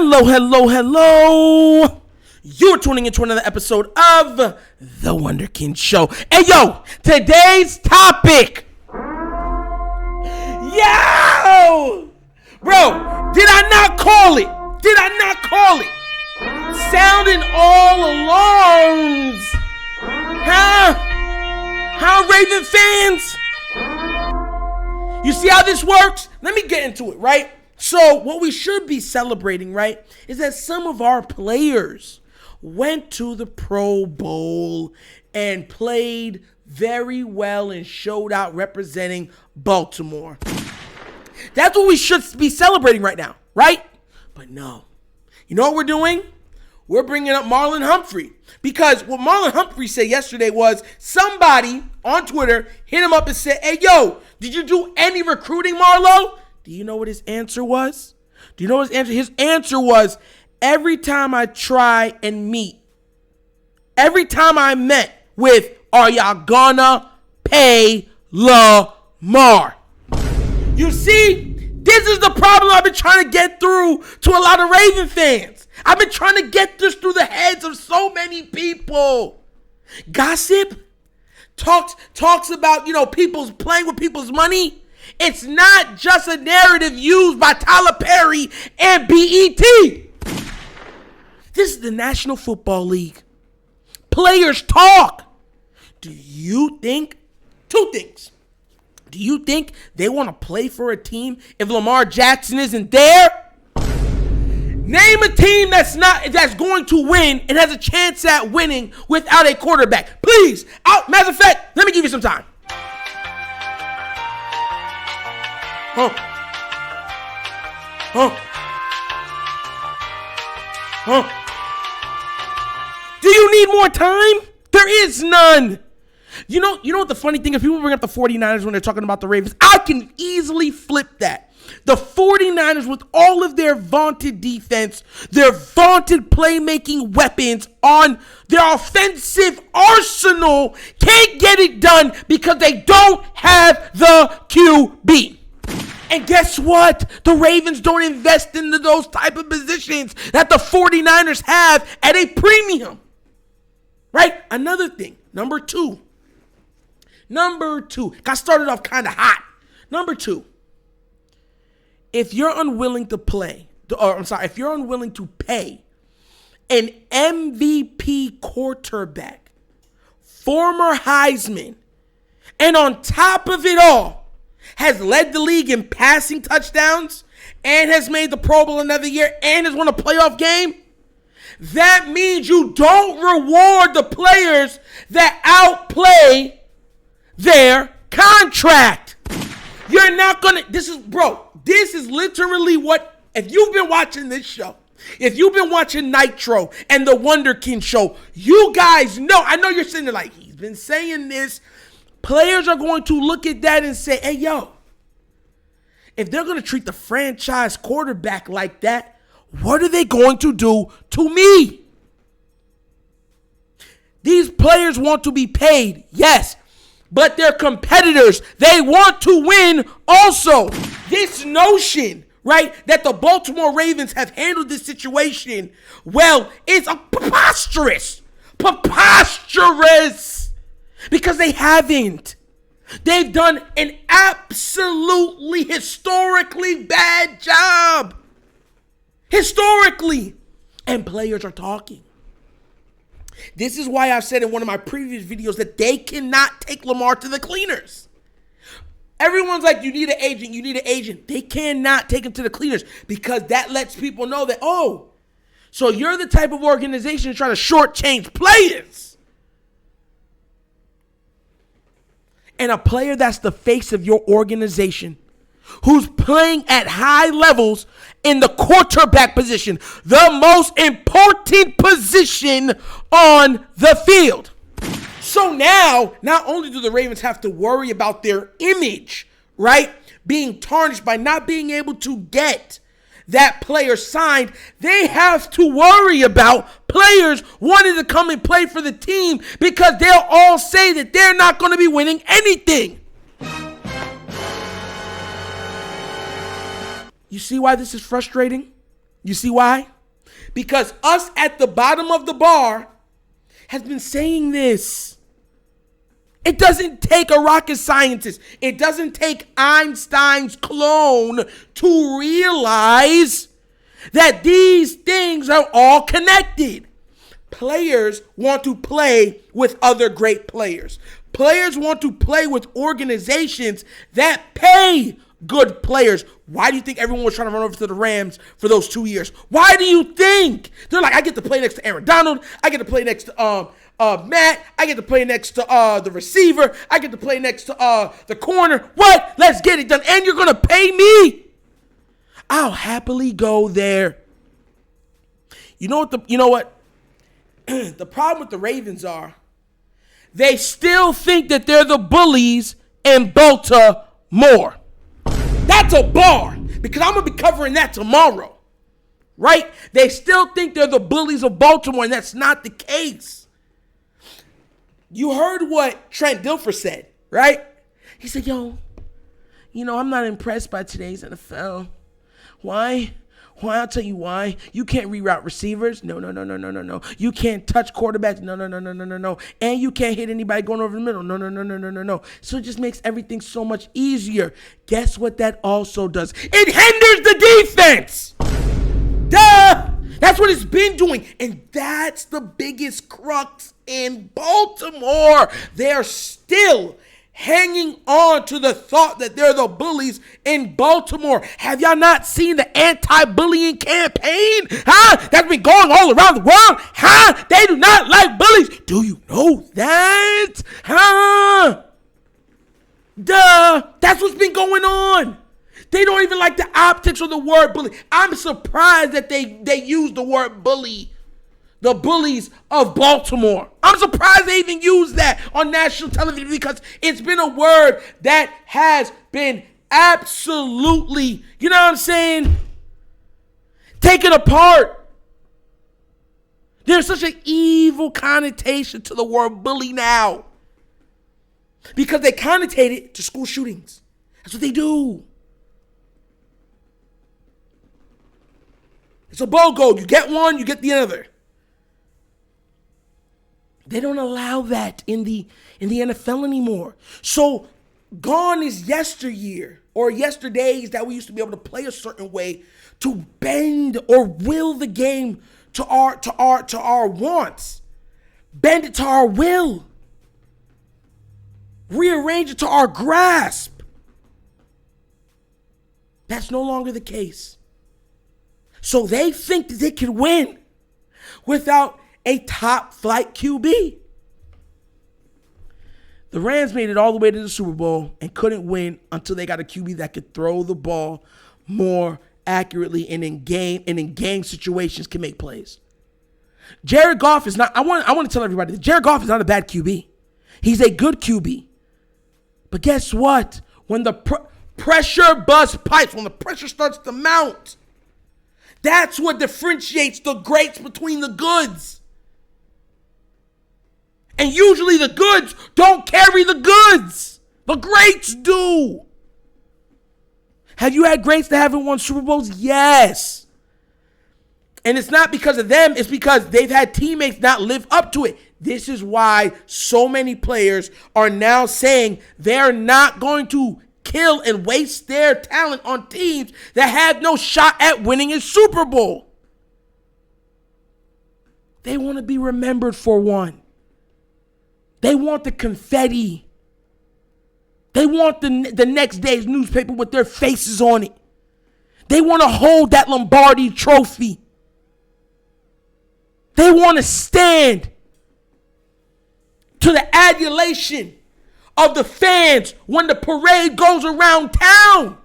Hello, hello, hello. You're tuning into another episode of The Wunderkind Show. Hey, yo, today's topic. Yo! Bro, did I not call it? Sounding all alarms. Huh, Raven fans? You see how this works? Let me get into it, right? So what we should be celebrating, right, is that some of our players went to the Pro Bowl and played very well and showed out representing Baltimore. That's what we should be celebrating right now, right? But no. You know what we're doing? We're bringing up Marlon Humphrey. Because what Marlon Humphrey said yesterday was somebody on Twitter hit him up and said, hey, yo, did you do any recruiting, Marlo? Do you know what his answer was? His answer was, every time I met with, are y'all gonna pay Lamar? You see, this is the problem I've been trying to get through to a lot of Raven fans. I've been trying to get this through the heads of so many people. Gossip talks about, people's playing with people's money. It's not just a narrative used by Tyler Perry and BET. This is the National Football League. Players talk. Do you think, two things. Do you think they want to play for a team if Lamar Jackson isn't there? Name a team that's going to win and has a chance at winning without a quarterback. Please. Matter of fact, let me give you some time. Do you need more time? There is none. You know what the funny thing is? People bring up the 49ers when they're talking about the Ravens. I can easily flip that. The 49ers, with all of their vaunted defense, their vaunted playmaking weapons on their offensive arsenal, can't get it done because they don't have the QB. And guess what? The Ravens don't invest into those type of positions that the 49ers have at a premium. Right? Another thing. Number two. Got started off kind of hot. Number two. If you're unwilling to pay an MVP quarterback, former Heisman, and on top of it all, has led the league in passing touchdowns and has made the Pro Bowl another year and has won a playoff game, that means you don't reward the players that outplay their contract. You're not going to, this is literally what, if you've been watching this show, if you've been watching Nitro and the Wunderkind Show, you guys know, I know you're sitting there like, he's been saying this. Players are going to look at that and say, hey, yo, if they're going to treat the franchise quarterback like that, what are they going to do to me? These players want to be paid, yes, but they're competitors. They want to win also. This notion, right, that the Baltimore Ravens have handled this situation well is preposterous. Because they haven't. They've done an absolutely historically bad job. Historically. And players are talking. This is why I've said in one of my previous videos that they cannot take Lamar to the cleaners. Everyone's like, you need an agent. They cannot take him to the cleaners because that lets people know that, oh, so you're the type of organization to try to shortchange players. And a player that's the face of your organization, who's playing at high levels in the quarterback position, the most important position on the field. So now, not only do the Ravens have to worry about their image, right, being tarnished by not being able to get that player signed, they have to worry about players wanting to come and play for the team because they'll all say that they're not going to be winning anything. You see why this is frustrating? You see why? Because us at the bottom of the bar has been saying this. It doesn't take a rocket scientist. It doesn't take Einstein's clone to realize that these things are all connected. Players want to play with other great players. Players want to play with organizations that pay good players. Why do you think everyone was trying to run over to the Rams for those 2 years? Why do you think? They're like, I get to play next to Aaron Donald. I get to play next to Matt. I get to play next to the receiver. I get to play next to the corner. What? Let's get it done. And you're going to pay me? I'll happily go there. You know what? The problem with the Ravens are they still think that they're the bullies in Baltimore. That's a bar, because I'm going to be covering that tomorrow, right? They still think they're the bullies of Baltimore, and that's not the case. You heard what Trent Dilfer said, right? He said, I'm not impressed by today's NFL. Why? I'll tell you why. You can't reroute receivers. No. You can't touch quarterbacks. No. And you can't hit anybody going over the middle. No. So it just makes everything so much easier. Guess what that also does? It hinders the defense. Duh. That's what it's been doing. And that's the biggest crux in Baltimore. They're still hanging on to the thought that they're the bullies in Baltimore. Have y'all not seen the anti-bullying campaign? That's been going all around the world. They do not like bullies. Do you know that? Duh. That's what's been going on. They don't even like the optics of the word bully. I'm surprised that they use the word bully. The bullies of Baltimore. I'm surprised they even use that on national television, because it's been a word that has been absolutely, you know what I'm saying, taken apart. There's such an evil connotation to the word bully now, because they connotate it to school shootings. That's what they do. It's a BOGO. You get one, you get the other. They don't allow that in the NFL anymore. So gone is yesteryear or yesterdays that we used to be able to play a certain way to bend or will the game to our wants. Bend it to our will. Rearrange it to our grasp. That's no longer the case. So they think that they can win without a top flight QB. The Rams made it all the way to the Super Bowl and couldn't win until they got a QB that could throw the ball more accurately and in game situations can make plays. Jared Goff is not, I want to tell everybody that Jared Goff is not a bad QB. He's a good QB. But guess what? When the pressure bust pipes, when the pressure starts to mount, that's what differentiates the greats between the goods. And usually the goods don't carry the goods. The greats do. Have you had greats that haven't won Super Bowls? Yes. And it's not because of them. It's because they've had teammates not live up to it. This is why so many players are now saying they're not going to kill and waste their talent on teams that have no shot at winning a Super Bowl. They want to be remembered for one. They want the confetti. They want the next day's newspaper with their faces on it. They want to hold that Lombardi trophy. They want to stand to the adulation of the fans when the parade goes around town.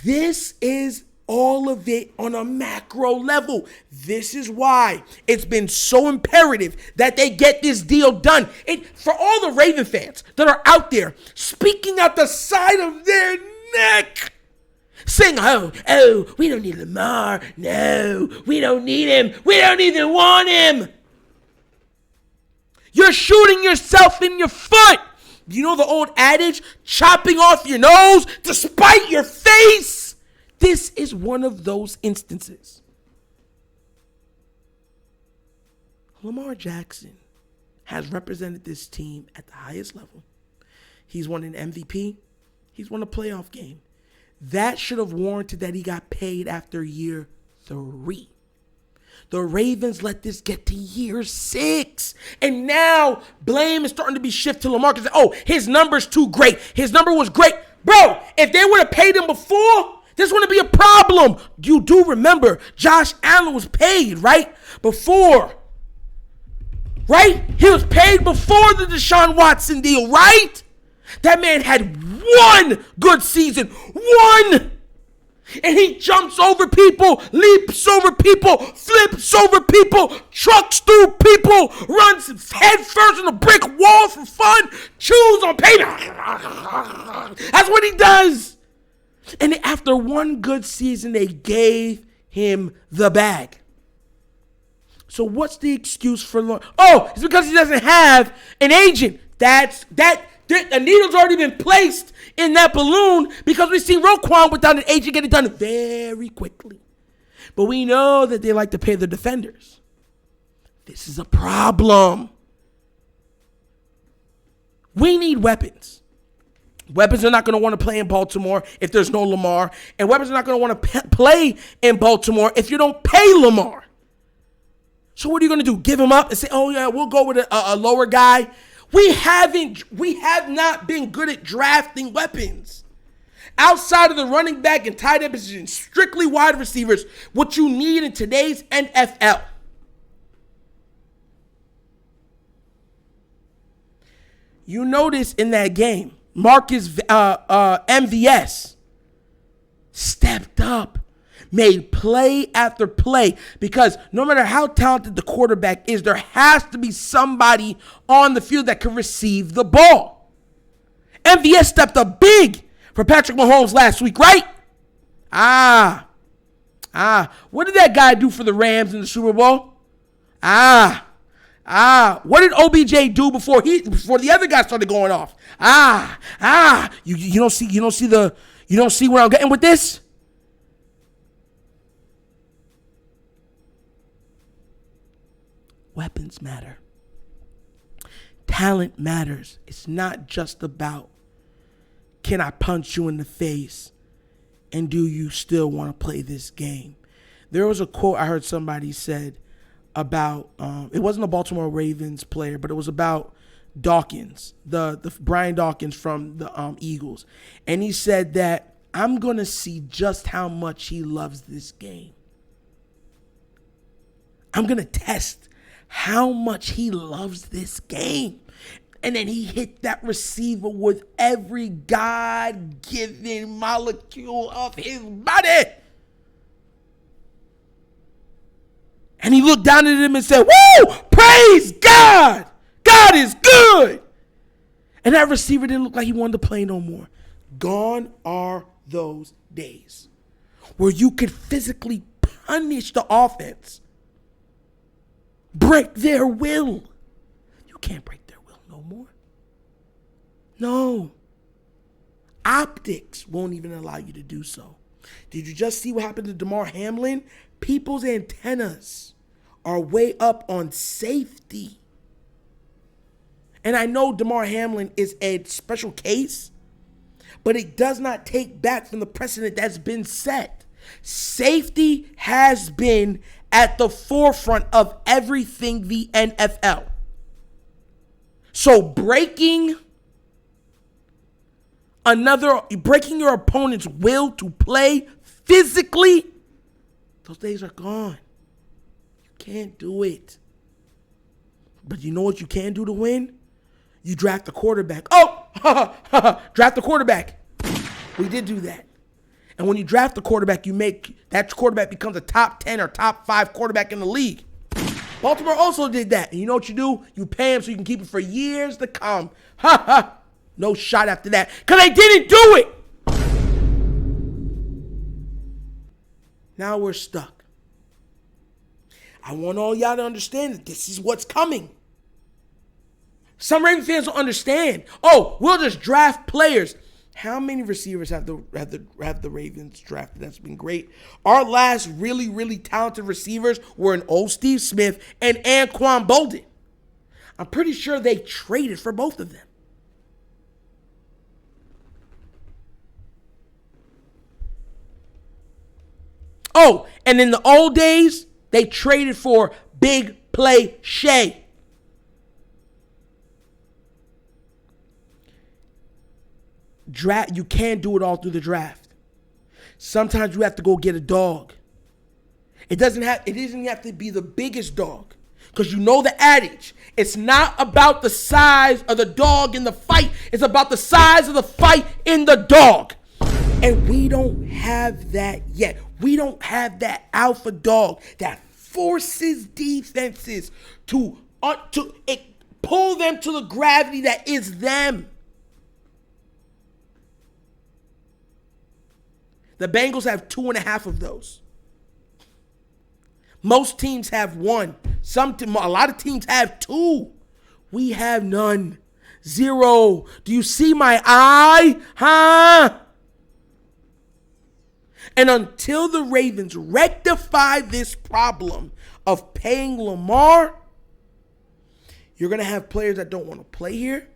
This is all of it on a macro level. This is why it's been so imperative that they get this deal done. For all the Raven fans that are out there speaking out the side of their neck, saying, oh, we don't need Lamar. No, we don't need him. We don't even want him. You're shooting yourself in your foot. You know the old adage, chopping off your nose to spite your face? This is one of those instances. Lamar Jackson has represented this team at the highest level. He's won an MVP. He's won a playoff game. That should have warranted that he got paid after year 3. The Ravens let this get to year 6. And now blame is starting to be shifted to Lamar. Oh, his number's too great. His number was great. Bro, if they would have paid him before, this wouldn't be a problem. You do remember Josh Allen was paid, right? Before. Right? He was paid before the Deshaun Watson deal, right? That man had one good season. One! And he jumps over people, leaps over people, flips over people, trucks through people, runs head first on a brick wall for fun, chews on paper. That's what he does. And after one good season, they gave him the bag. So what's the excuse for Lamar? Oh, it's because he doesn't have an agent. The needle's already been placed in that balloon because we've seen Roquan without an agent get it done very quickly. But we know that they like to pay the defenders. This is a problem. We need weapons. Weapons are not going to want to play in Baltimore if there's no Lamar. And weapons are not going to want to play in Baltimore if you don't pay Lamar. So what are you going to do? Give him up and say, oh, yeah, we'll go with a lower guy? We have not been good at drafting weapons. Outside of the running back and tight end position, strictly wide receivers, what you need in today's NFL. You notice in that game, Marcus MVS stepped up, made play after play, because no matter how talented the quarterback is, there has to be somebody on the field that can receive the ball. MVS stepped up big for Patrick Mahomes last week, right? What did that guy do for the Rams in the Super Bowl? What did OBJ do before the other guy started going off? You don't see where I'm getting with this? Weapons matter. Talent matters. It's not just about, can I punch you in the face and do you still want to play this game? There was a quote I heard somebody said about, it wasn't a Baltimore Ravens player, but it was about Dawkins, the Brian Dawkins from the Eagles. And he said that, I'm going to see just how much he loves this game. I'm going to test how much he loves this game. And then he hit that receiver with every God-given molecule of his body. And he looked down at him and said, woo, praise God. God is good. And that receiver didn't look like he wanted to play no more. Gone are those days where you could physically punish the offense. Break their will. You can't break their will no more. No. Optics won't even allow you to do so. Did you just see what happened to Damar Hamlin? People's antennas are way up on safety. And I know Damar Hamlin is a special case, but it does not take back from the precedent that's been set. Safety has been at the forefront of everything the NFL. So breaking your opponent's will to play physically, those days are gone. You can't do it. But you know what you can do to win? You draft the quarterback. Draft the quarterback. We did do that. And when you draft the quarterback, that quarterback becomes a top 10 or top 5 quarterback in the league. Baltimore also did that. And you know what you do? You pay him so you can keep it for years to come. No shot after that. Because they didn't do it. Now we're stuck. I want all y'all to understand that this is what's coming. Some Ravens fans don't understand. Oh, we'll just draft players. How many receivers have the Ravens drafted? That's been great. Our last really, really talented receivers were an old Steve Smith and Anquan Bolden. I'm pretty sure they traded for both of them. Oh, and in the old days, they traded for Big Play Shea. You can't do it all through the draft. Sometimes you have to go get a dog. It doesn't have to be the biggest dog. Because you know the adage. It's not about the size of the dog in the fight. It's about the size of the fight in the dog. And we don't have that yet. We don't have that alpha dog that forces defenses to pull them to the gravity that is them. The Bengals have 2.5 of those. Most teams have 1. A lot of teams have 2. We have none. 0. Do you see my eye? Huh? And until the Ravens rectify this problem of paying Lamar, you're going to have players that don't want to play here.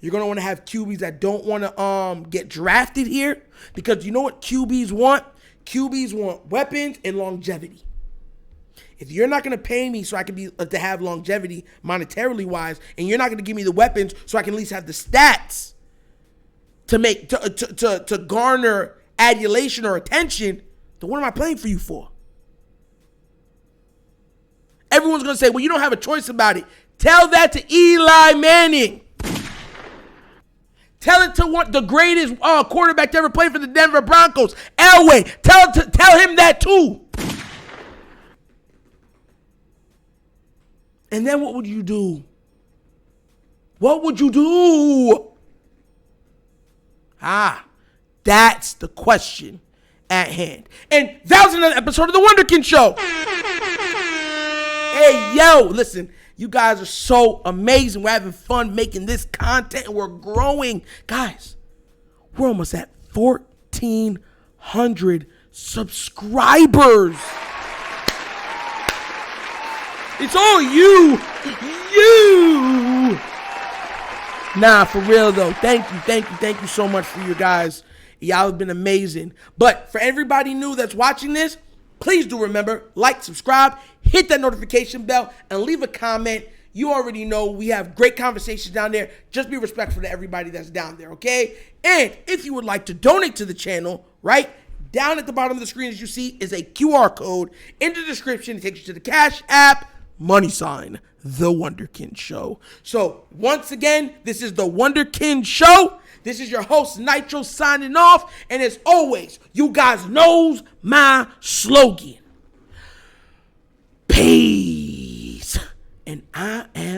You're going to want to have QBs that don't want to get drafted here. Because you know what QBs want? QBs want weapons and longevity. If you're not going to pay me so I can to have longevity monetarily wise, and you're not going to give me the weapons so I can at least have the stats to garner adulation or attention, then what am I playing for you for? Everyone's going to say, well, you don't have a choice about it. Tell that to Eli Manning. Tell it to the greatest quarterback to ever play for the Denver Broncos, Elway. Tell him that too. And then what would you do? What would you do? That's the question at hand. And that was another episode of The Wunderkind Show. Hey, yo, listen. You guys are so amazing. We're having fun making this content, and we're growing. Guys, we're almost at 1,400 subscribers. It's all you. Nah, for real, though. Thank you so much for you guys. Y'all have been amazing. But for everybody new that's watching this, please do remember, like, subscribe, hit that notification bell, and leave a comment. You already know we have great conversations down there. Just be respectful to everybody that's down there, okay? And if you would like to donate to the channel, right, down at the bottom of the screen, as you see, is a QR code. In the description, it takes you to the CashApp, #, The Wunderkind Show. So, once again, this is The Wunderkind Show. This is your host, Nitro, signing off. And as always, you guys knows my slogan. Peace. And I am